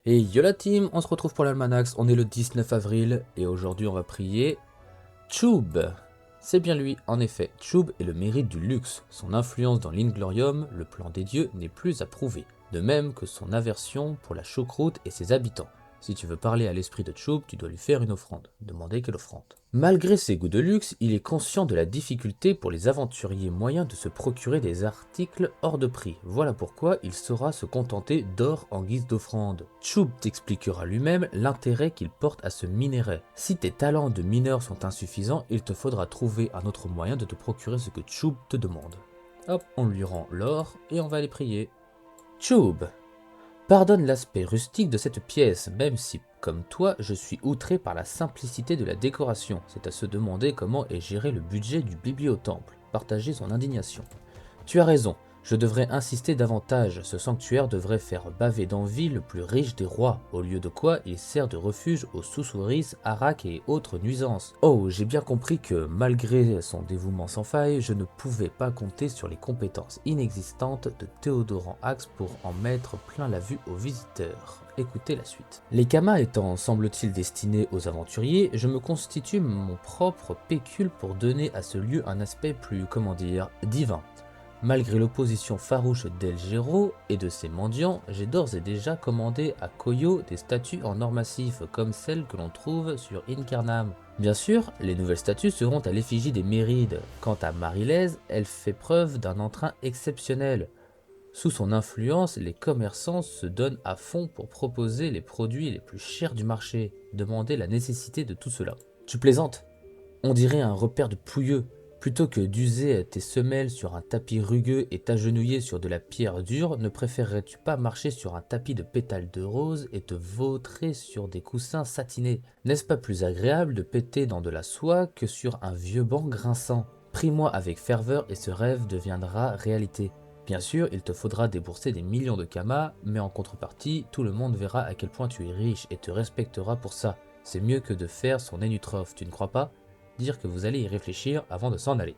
Et yo la team, on se retrouve pour l'Almanax, on est le 19 avril et aujourd'hui on va prier Chub. C'est bien lui, en effet, Chub est le mérite du luxe. Son influence dans l'Inglorium, le plan des dieux, n'est plus à prouver, de même que son aversion pour la choucroute et ses habitants. Si tu veux parler à l'esprit de Chub, tu dois lui faire une offrande. Demandez quelle offrande. Malgré ses goûts de luxe, il est conscient de la difficulté pour les aventuriers moyens de se procurer des articles hors de prix. Voilà pourquoi il saura se contenter d'or en guise d'offrande. Chub t'expliquera lui-même l'intérêt qu'il porte à ce minerai. Si tes talents de mineur sont insuffisants, il te faudra trouver un autre moyen de te procurer ce que Chub te demande. Hop, on lui rend l'or et on va aller prier. Chub, pardonne l'aspect rustique de cette pièce, même si, comme toi, je suis outré par la simplicité de la décoration. C'est à se demander comment est géré le budget du bibliotemple. Partager son indignation. Tu as raison, je devrais insister davantage, ce sanctuaire devrait faire baver d'envie le plus riche des rois, au lieu de quoi il sert de refuge aux sous-souris, haracs et autres nuisances. Oh, j'ai bien compris que malgré son dévouement sans faille, je ne pouvais pas compter sur les compétences inexistantes de Théodoran Axe pour en mettre plein la vue aux visiteurs. Écoutez la suite. Les kamas étant, semble-t-il, destinés aux aventuriers, je me constitue mon propre pécule pour donner à ce lieu un aspect plus, comment dire, divin. Malgré l'opposition farouche d'El Gero et de ses mendiants, j'ai d'ores et déjà commandé à Koyo des statues en or massif comme celles que l'on trouve sur Incarnam. Bien sûr, les nouvelles statues seront à l'effigie des Mérides. Quant à Marilèse, elle fait preuve d'un entrain exceptionnel. Sous son influence, les commerçants se donnent à fond pour proposer les produits les plus chers du marché. Demandez la nécessité de tout cela. Tu plaisantes? On dirait un repère de pouilleux. Plutôt que d'user tes semelles sur un tapis rugueux et t'agenouiller sur de la pierre dure, ne préférerais-tu pas marcher sur un tapis de pétales de rose et te vautrer sur des coussins satinés? N'est-ce pas plus agréable de péter dans de la soie que sur un vieux banc grinçant? Prie-moi avec ferveur et ce rêve deviendra réalité. Bien sûr, il te faudra débourser des millions de kamas, mais en contrepartie, tout le monde verra à quel point tu es riche et te respectera pour ça. C'est mieux que de faire son énutrophe, tu ne crois pas? Dire que vous allez y réfléchir avant de s'en aller.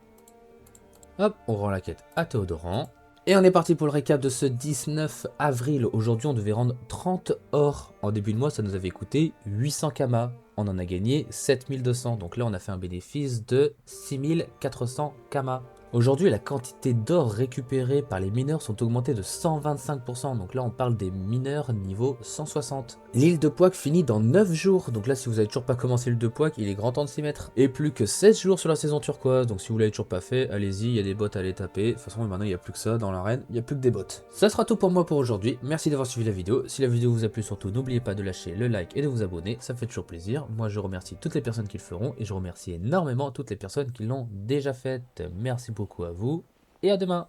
Hop, on rend la quête à Théodoran. Et on est parti pour le récap de ce 19 avril. Aujourd'hui, on devait rendre 30 or. En début de mois, ça nous avait coûté 800 kamas. On en a gagné 7200. Donc là, on a fait un bénéfice de 6400 kamas. Aujourd'hui, la quantité d'or récupérée par les mineurs sont augmentées de 125%, donc là on parle des mineurs niveau 160. L'île de Pouac finit dans 9 jours, donc là si vous avez toujours pas commencé l'île de Pouac, il est grand temps de s'y mettre. Et plus que 16 jours sur la saison turquoise, donc si vous l'avez toujours pas fait, allez-y, il y a des bots à aller taper. De toute façon maintenant il n'y a plus que ça dans l'arène, il n'y a plus que des bots. Ça sera tout pour moi pour aujourd'hui, merci d'avoir suivi la vidéo. Si la vidéo vous a plu, surtout n'oubliez pas de lâcher le like et de vous abonner, ça fait toujours plaisir. Moi je remercie toutes les personnes qui le feront et je remercie énormément toutes les personnes qui l'ont déjà fait. Merci beaucoup à vous et à demain.